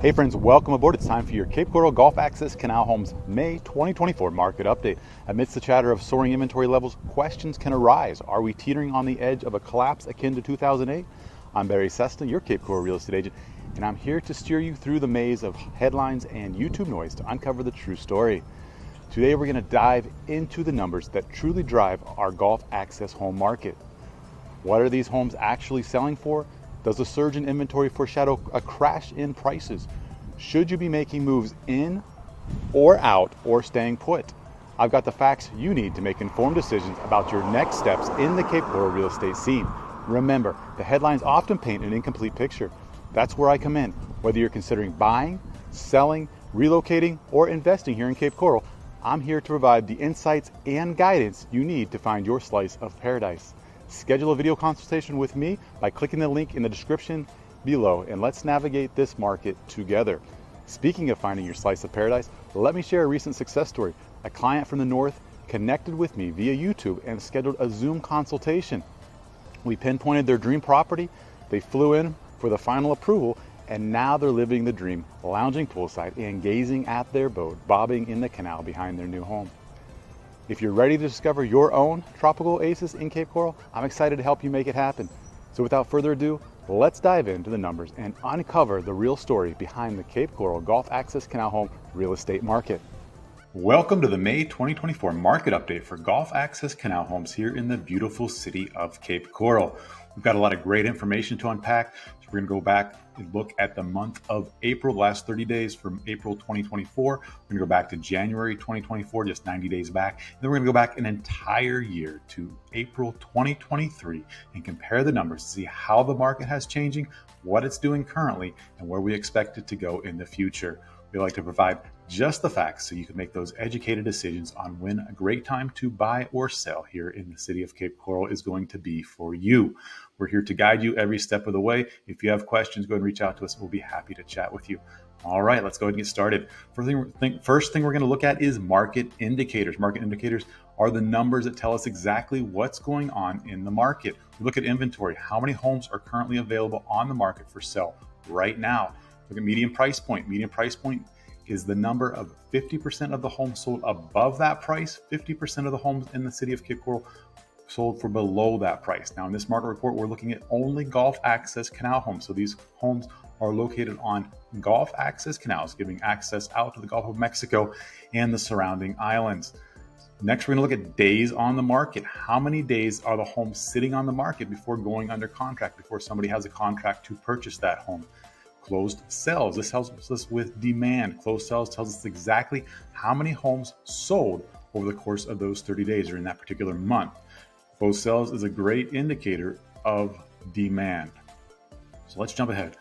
Hey friends, welcome aboard. It's time for your Cape Coral Gulf Access Canal Homes May 2024 market update. Amidst the chatter of soaring inventory levels, questions can arise. Are we teetering on the edge of a collapse akin to 2008? I'm Berry Cessna, your Cape Coral real estate agent, and I'm here to steer you through the maze of headlines and YouTube noise to uncover the true story. Today we're going to dive into the numbers that truly drive our Gulf Access home market. What are these homes actually selling for? Does the surge in inventory foreshadow a crash in prices? Should you be making moves in or out or staying put? I've got the facts you need to make informed decisions about your next steps in the Cape Coral real estate scene. Remember, the headlines often paint an incomplete picture. That's where I come in. Whether you're considering buying, selling, relocating, or investing here in Cape Coral, I'm here to provide the insights and guidance you need to find your slice of paradise. Schedule a video consultation with me by clicking the link in the description below, and let's navigate this market together. Speaking of finding your slice of paradise, let me share a recent success story. A client from the north connected with me via YouTube and scheduled a Zoom consultation. We pinpointed their dream property, they flew in for the final approval, and now they're living the dream, lounging poolside and gazing at their boat bobbing in the canal behind their new home. If you're ready to discover your own tropical oasis in Cape Coral, I'm excited to help you make it happen. So without further ado, let's dive into the numbers and uncover the real story behind the Cape Coral Gulf Access Canal Home real estate market. Welcome to the May 2024 market update for Gulf Access Canal Homes here in the beautiful city of Cape Coral. We've got a lot of great information to unpack. So we're going to go back and look at the month of April, the last 30 days from April 2024. We're going to go back to January 2024, just 90 days back. And then we're going to go back an entire year to April 2023 and compare the numbers to see how the market has changing, what it's doing currently, and where we expect it to go in the future. We like to provide just the facts so you can make those educated decisions on when a great time to buy or sell here in the city of Cape Coral is going to be for you. We're here to guide you every step of the way. If you have questions, go ahead and reach out to us. We'll be happy to chat with you. All right, let's go ahead and get started. First thing we're going to look at is market indicators. Market indicators are the numbers that tell us exactly what's going on in the market. We look at inventory. How many homes are currently available on the market for sale right now? Look at median price point. Median price point is the number of 50% of the homes sold above that price, 50% of the homes in the city of Cape Coral sold for below that price. Now in this market report, we're looking at only Gulf Access Canal homes. So these homes are located on Gulf Access canals, giving access out to the Gulf of Mexico and the surrounding islands. Next, we're going to look at days on the market. How many days are the homes sitting on the market before going under contract, before somebody has a contract to purchase that home? Closed sales. This helps us with demand. Closed sales tells us exactly how many homes sold over the course of those 30 days or in that particular month. Closed sales is a great indicator of demand. So let's jump ahead.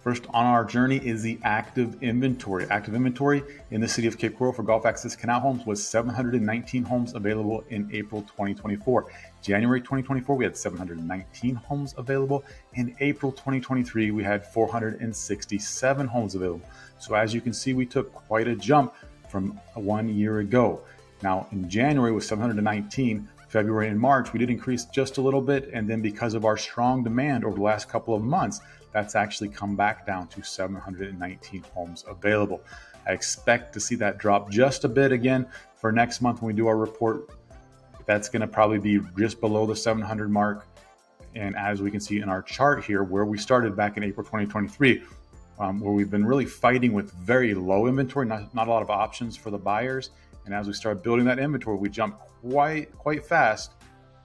First on our journey is the active inventory. Active inventory in the city of Cape Coral for Gulf Access Canal homes was 719 homes available in April 2024. January 2024, we had 719 homes available. In April 2023, we had 467 homes available. So as you can see, we took quite a jump from 1 year ago. Now in January was 719. February and March, we did increase just a little bit. And then because of our strong demand over the last couple of months, that's actually come back down to 719 homes available. I expect to see that drop just a bit again for next month when we do our report. That's going to probably be just below the 700 mark. And as we can see in our chart here, where we started back in April 2023, where we've been really fighting with very low inventory, not a lot of options for the buyers. And as we start building that inventory, we jump quite fast.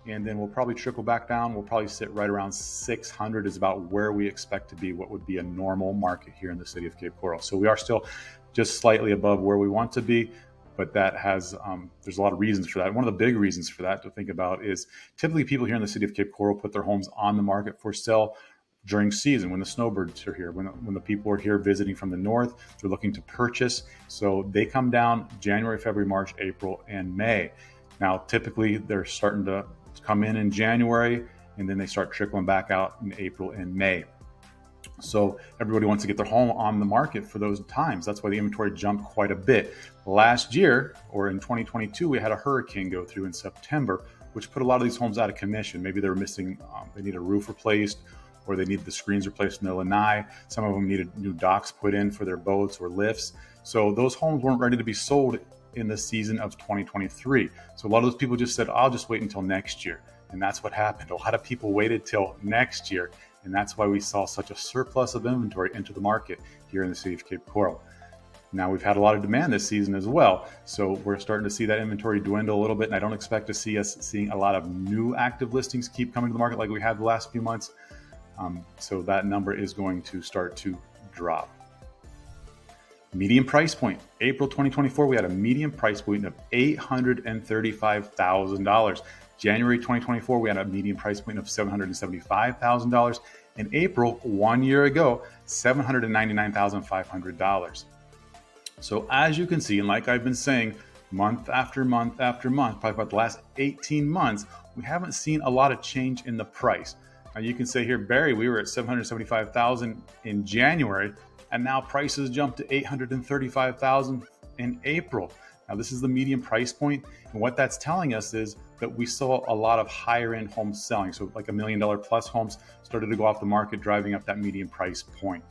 And then we'll probably trickle back down. We'll probably sit right around 600 is about where we expect to be, what would be a normal market here in the city of Cape Coral. So we are still just slightly above where we want to be, but that has, there's a lot of reasons for that. One of the big reasons for that to think about is typically people here in the city of Cape Coral put their homes on the market for sale during season when the snowbirds are here, when the people are here visiting from the north, they're looking to purchase. So they come down January, February, March, April, and May. Now, typically they're starting to come in January, and then they start trickling back out in April and May. So everybody wants to get their home on the market for those times. That's why the inventory jumped quite a bit. Last year, or in 2022, we had a hurricane go through in September, which put a lot of these homes out of commission. Maybe they were missing, they need a roof replaced, or they needed the screens replaced in their lanai. Some of them needed new docks put in for their boats or lifts. So those homes weren't ready to be sold in the season of 2023. So a lot of those people just said, I'll just wait until next year. And that's what happened. A lot of people waited till next year. And that's why we saw such a surplus of inventory enter the market here in the city of Cape Coral. Now we've had a lot of demand this season as well. So we're starting to see that inventory dwindle a little bit. And I don't expect to see us seeing a lot of new active listings keep coming to the market like we had the last few months. So that number is going to start to drop. Median price point. April 2024, we had a median price point of $835,000. January 2024, we had a median price point of $775,000. In April, 1 year ago, $799,500. So as you can see, and like I've been saying, month after month after month, probably about the last 18 months, we haven't seen a lot of change in the price. Now you can say here, Barry, we were at $775,000 in January, and now prices jumped to $835,000 in April. Now this is the median price point, and what that's telling us is that we saw a lot of higher end homes selling. So like $1 million plus homes started to go off the market, driving up that median price point.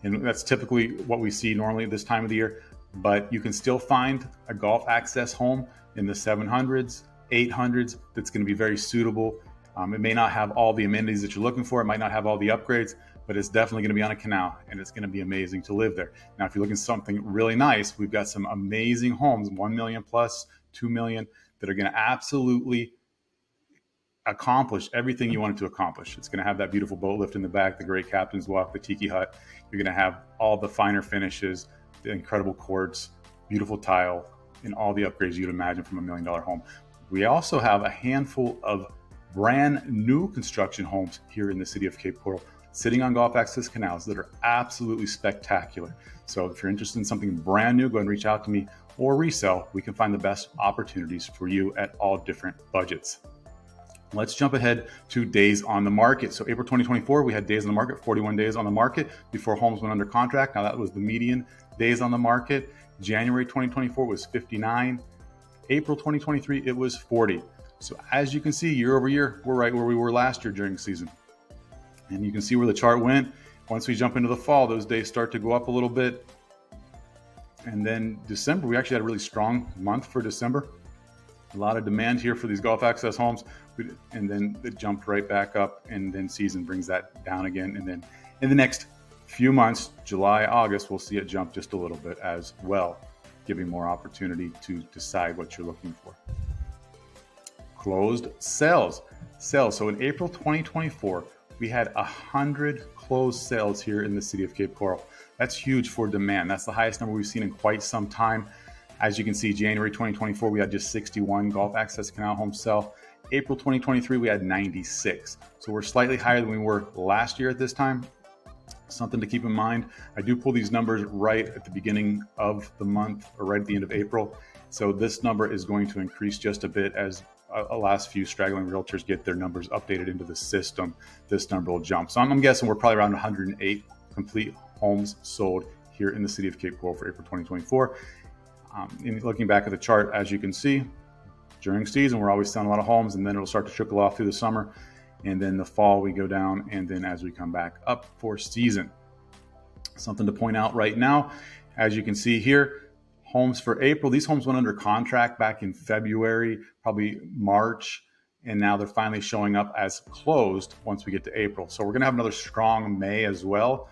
And that's typically what we see normally at this time of the year, but you can still find a golf access home in the 700s, 800s that's going to be very suitable. It may not have all the amenities that you're looking for. It might not have all the upgrades, but it's definitely going to be on a canal, and it's going to be amazing to live there. Now, if you're looking for something really nice, we've got some amazing homes, 1 million plus, 2 million, that are going to absolutely accomplish everything you wanted to accomplish. It's going to have that beautiful boat lift in the back, the great captain's walk, the tiki hut. You're going to have all the finer finishes, the incredible quartz, beautiful tile, and all the upgrades you'd imagine from $1 million home. We also have a handful of brand new construction homes here in the city of Cape Coral, sitting on golf access canals that are absolutely spectacular. So if you're interested in something brand new, go ahead and reach out to me, or resell. We can find the best opportunities for you at all different budgets. Let's jump ahead to days on the market. So April 2024, we had days on the market, 41 days on the market before homes went under contract. Now that was the median days on the market. January 2024 was 59. April 2023, it was 40. So as you can see, year over year, we're right where we were last year during the season. And you can see where the chart went. Once we jump into the fall, those days start to go up a little bit. And then December, we actually had a really strong month for December. A lot of demand here for these golf access homes. And then it jumped right back up, and then season brings that down again. And then in the next few months, July, August, we'll see it jump just a little bit as well, giving more opportunity to decide what you're looking for. Closed sales. So in April 2024, we had 100 closed sales here in the city of Cape Coral. That's huge for demand. That's the highest number we've seen in quite some time. As you can see, January 2024, we had just 61 golf access canal homes sell. April 2023, we had 96. So we're slightly higher than we were last year at this time. Something to keep in mind. I do pull these numbers right at the beginning of the month, or right at the end of April. So this number is going to increase just a bit as the last few straggling realtors get their numbers updated into the system. This number will jump. So I'm guessing we're probably around 108 complete homes sold here in the city of Cape Coral for April 2024. And looking back at the chart, as you can see, during season, we're always selling a lot of homes, and then it'll start to trickle off through the summer. And then the fall, we go down, and then as we come back up for season. Something to point out right now, as you can see here, homes for April, these homes went under contract back in February, probably March, and now they're finally showing up as closed once we get to April. So we're going to have another strong May as well,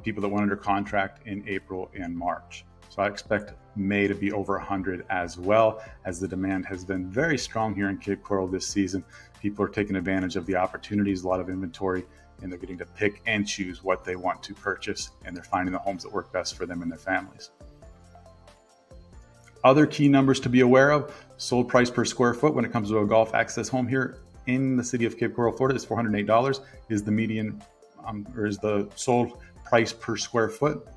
people that went under contract in April and March. So I expect May to be over 100 as well, as the demand has been very strong here in Cape Coral this season. People are taking advantage of the opportunities, a lot of inventory, and they're getting to pick and choose what they want to purchase, and they're finding the homes that work best for them and their families. Other key numbers to be aware of: sold price per square foot when it comes to a golf access home here in the city of Cape Coral, Florida, is $408 is the median, or is the sold price per square foot.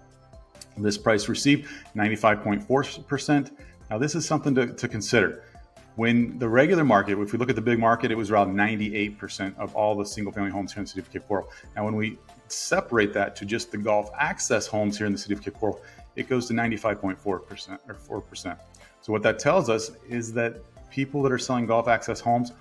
This price received, 95.4%. Now this is something to consider. When the regular market, if we look at the big market, it was around 98% of all the single family homes here in the city of Cape Coral. Now when we separate that to just the golf access homes here in the city of Cape Coral, it goes to 95.4% or 4%. So what that tells us is that people that are selling golf access homes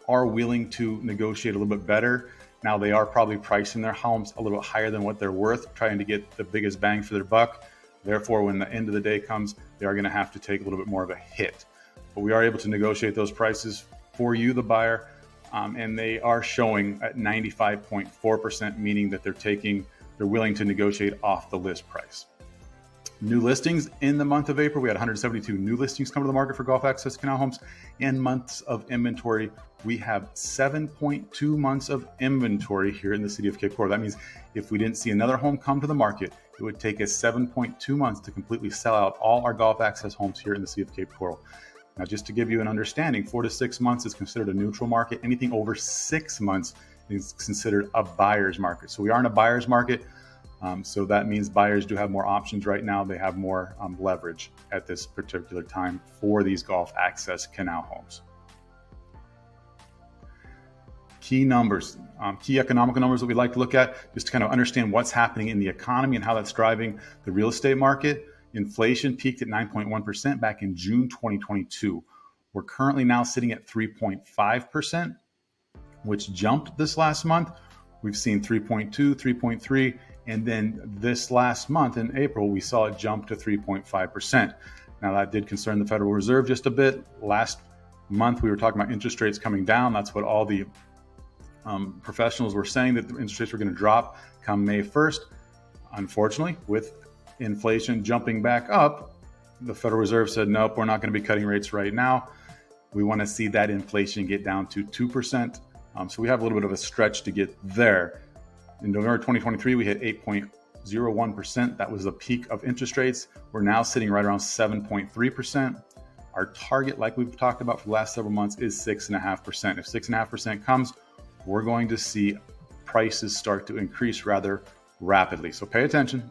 are willing to negotiate a little bit better. Now, they are probably pricing their homes a little bit higher than what they're worth, trying to get the biggest bang for their buck. Therefore, when the end of the day comes, they are going to have to take a little bit more of a hit. But we are able to negotiate those prices for you, the buyer, and they are showing at 95.4%, meaning that they're willing to negotiate off the list price. New listings in the month of April, we had 172 new listings come to the market for Gulf Access Canal homes. And months of inventory, we have 7.2 months of inventory here in the city of Cape Coral. That means if we didn't see another home come to the market, it would take us 7.2 months to completely sell out all our Gulf Access homes here in the city of Cape Coral. Now, just to give you an understanding, 4 to 6 months is considered a neutral market. Anything over 6 months is considered a buyer's market. So we are in a buyer's market. So that means buyers do have more options right now. They have more leverage at this particular time for these Gulf Access Canal homes. Key numbers, key economical numbers that we like to look at, just to kind of understand what's happening in the economy and how that's driving the real estate market. Inflation peaked at 9.1% back in June 2022. We're currently now sitting at 3.5%, which jumped this last month. We've seen 3.2, 3.3, and then this last month in April, we saw it jump to 3.5%. Now, that did concern the Federal Reserve just a bit. Last month, we were talking about interest rates coming down. That's what all the professionals were saying, that the interest rates were going to drop come May 1st. Unfortunately, with inflation jumping back up, the Federal Reserve said, nope, we're not going to be cutting rates right now. We want to see that inflation get down to 2%. So we have a little bit of a stretch to get there. In November 2023, we hit 8.01%. That was the peak of interest rates. We're now sitting right around 7.3%. Our target, like we've talked about for the last several months, is 6.5%. If 6.5% comes, we're going to see prices start to increase rather rapidly. So pay attention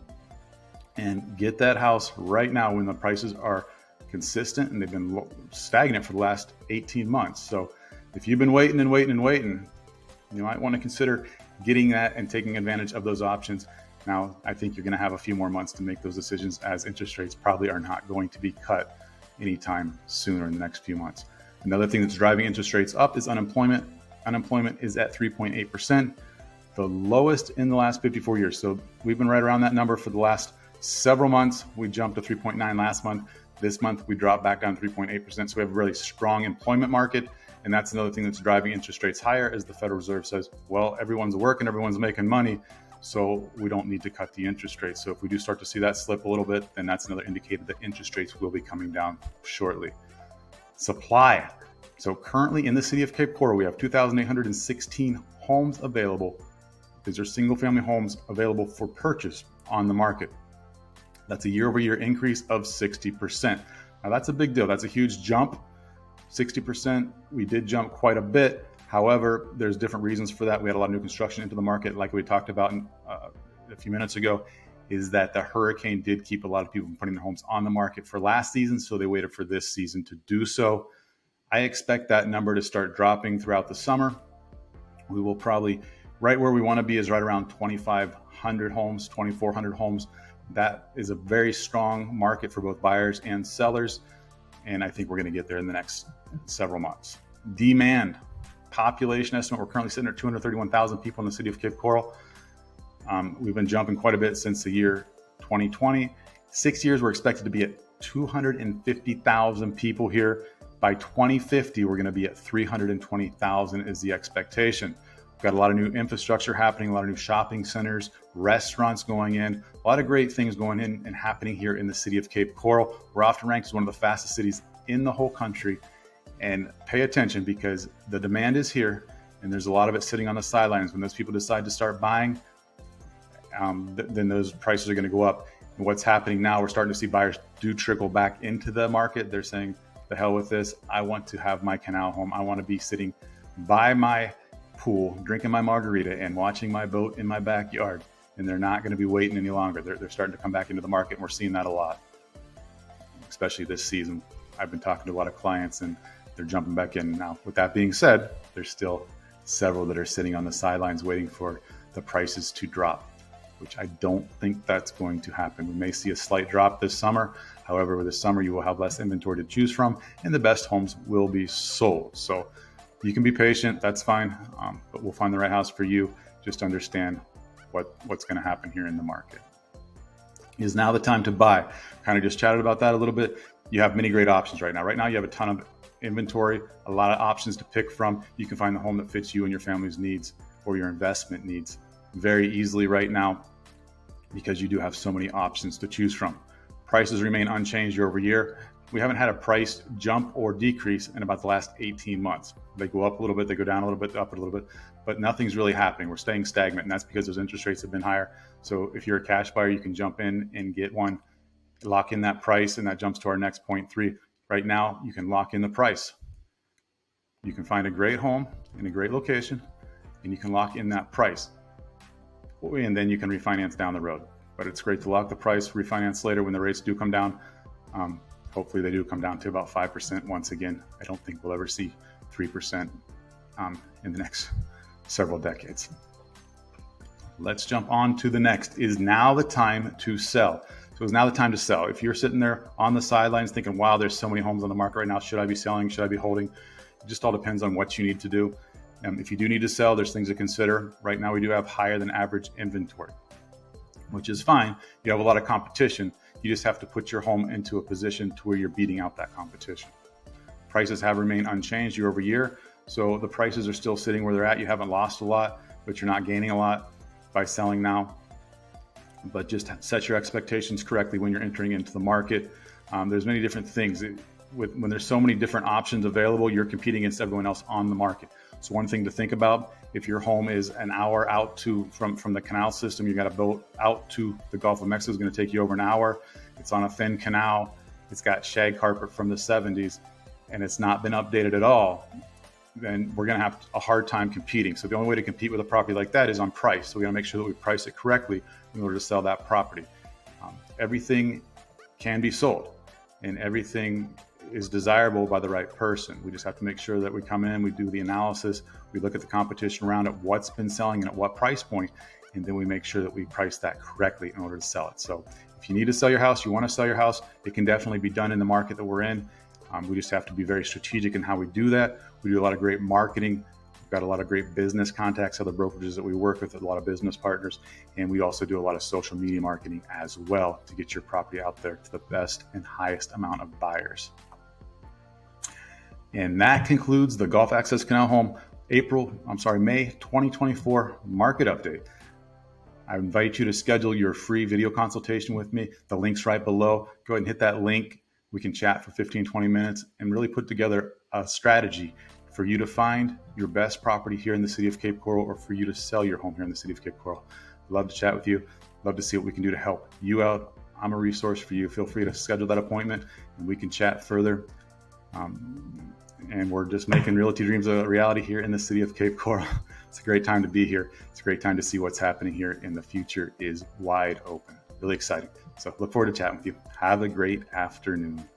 and get that house right now when the prices are consistent, and they've been stagnant for the last 18 months. So if you've been waiting and waiting and waiting, you might want to consider getting that and taking advantage of those options. Now, I think you're going to have a few more months to make those decisions, as interest rates probably are not going to be cut anytime sooner in the next few months. Another thing that's driving interest rates up is unemployment. Unemployment is at 3.8%, the lowest in the last 54 years. So we've been right around that number for the last several months. We jumped to 3.9 last month. This month, we dropped back down 3.8%. So we have a really strong employment market. And that's another thing that's driving interest rates higher, as the Federal Reserve says, well, everyone's working, everyone's making money, so we don't need to cut the interest rates. So if we do start to see that slip a little bit, then that's another indicator that interest rates will be coming down shortly. Supply. So currently in the city of Cape Coral, we have 2,816 homes available. These are single-family homes available for purchase on the market. That's a year-over-year increase of 60%. Now, that's a big deal. That's a huge jump. 60%, we did jump quite a bit. However, there's different reasons for that. We had a lot of new construction into the market, like we talked about a few minutes ago, is that the hurricane did keep a lot of people from putting their homes on the market for last season, so they waited for this season to do so. I expect that number to start dropping throughout the summer. We will probably, right where we want to be is right around 2,500 homes, 2,400 homes. That is a very strong market for both buyers and sellers. And I think we're going to get there in the next several months. Demand, population estimate, we're currently sitting at 231,000 people in the city of Cape Coral. We've been jumping quite a bit since the year 2020. 6 years, we're expected to be at 250,000 people here. By 2050, we're going to be at 320,000 is the expectation. We've got a lot of new infrastructure happening, a lot of new shopping centers, restaurants going in, a lot of great things going in and happening here in the city of Cape Coral. We're often ranked as one of the fastest cities in the whole country. And pay attention, because the demand is here and there's a lot of it sitting on the sidelines. When those people decide to start buying, then those prices are going to go up. And what's happening now, we're starting to see buyers do trickle back into the market. They're saying, the hell with this. I want to have my canal home. I want to be sitting by my pool, drinking my margarita and watching my boat in my backyard. And they're not going to be waiting any longer. They're starting to come back into the market, and we're seeing that a lot, especially this season. I've been talking to a lot of clients and they're jumping back in. Now, with that being said, there's still several that are sitting on the sidelines waiting for the prices to drop, which I don't think that's going to happen. We may see a slight drop this summer. However, this summer you will have less inventory to choose from, and the best homes will be sold. So you can be patient, that's fine, but we'll find the right house for you. just understand what's going to happen here in the market. Is now the time to buy? Kind of just chatted about that a little bit. You have many great options right now. Right now you have a ton of inventory, a lot of options to pick from. You can find the home that fits you and your family's needs or your investment needs very easily right now because you do have so many options to choose from. Prices remain unchanged year over year. We haven't had a price jump or decrease in about the last 18 months. They go up a little bit, they go down a little bit, up a little bit, but nothing's really happening. We're staying stagnant, and that's because those interest rates have been higher. So if you're a cash buyer, you can jump in and get one, lock in that price, and that jumps to our next point 3. Right now, you can lock in the price. You can find a great home in a great location, and you can lock in that price. And then you can refinance down the road. But it's great to lock the price, refinance later when the rates do come down. Hopefully they do come down to about 5% once again. I don't think we'll ever see 3% in the next several decades. Let's jump on to the next. Is now the time to sell? So it's now the time to sell. If you're sitting there on the sidelines thinking, wow, there's so many homes on the market right now. Should I be selling? Should I be holding? It just all depends on what you need to do. If you do need to sell, there's things to consider. Right now we do have higher than average inventory, which is fine. You have a lot of competition. You just have to put your home into a position to where you're beating out that competition. Prices have remained unchanged year over year. So the prices are still sitting where they're at. You haven't lost a lot, but you're not gaining a lot by selling now. But just set your expectations correctly when you're entering into the market. There's many different things. When there's so many different options available, you're competing against everyone else on the market. So one thing to think about, if your home is an hour out from the Canal system, you got a boat out to the Gulf of Mexico, is going to take you over an hour. It's on a thin canal. It's got shag carpet from the 70s, and it's not been updated at all. Then we're going to have a hard time competing. So the only way to compete with a property like that is on price. So we got to make sure that we price it correctly in order to sell that property. Everything can be sold, and everything is desirable by the right person. We just have to make sure that we come in, we do the analysis, we look at the competition around it, what's been selling and at what price point, and then we make sure that we price that correctly in order to sell it. So if you need to sell your house, you want to sell your house, it can definitely be done in the market that we're in. We just have to be very strategic in how we do that. We do a lot of great marketing. We've got a lot of great business contacts, other brokerages that we work with, a lot of business partners, and we also do a lot of social media marketing as well to get your property out there to the best and highest amount of buyers. And that concludes the Gulf Access Canal Home May 2024 market update. I invite you to schedule your free video consultation with me. The link's right below. Go ahead and hit that link. We can chat for 15-20 minutes and really put together a strategy for you to find your best property here in the city of Cape Coral, or for you to sell your home here in the city of Cape Coral. Love to chat with you. Love to see what we can do to help you out. I'm a resource for you. Feel free to schedule that appointment and we can chat further. And we're just making realty dreams a reality here in the city of Cape Coral. It's a great time to be here. It's a great time to see what's happening here, and the future is wide open. Really exciting. So look forward to chatting with you. Have a great afternoon.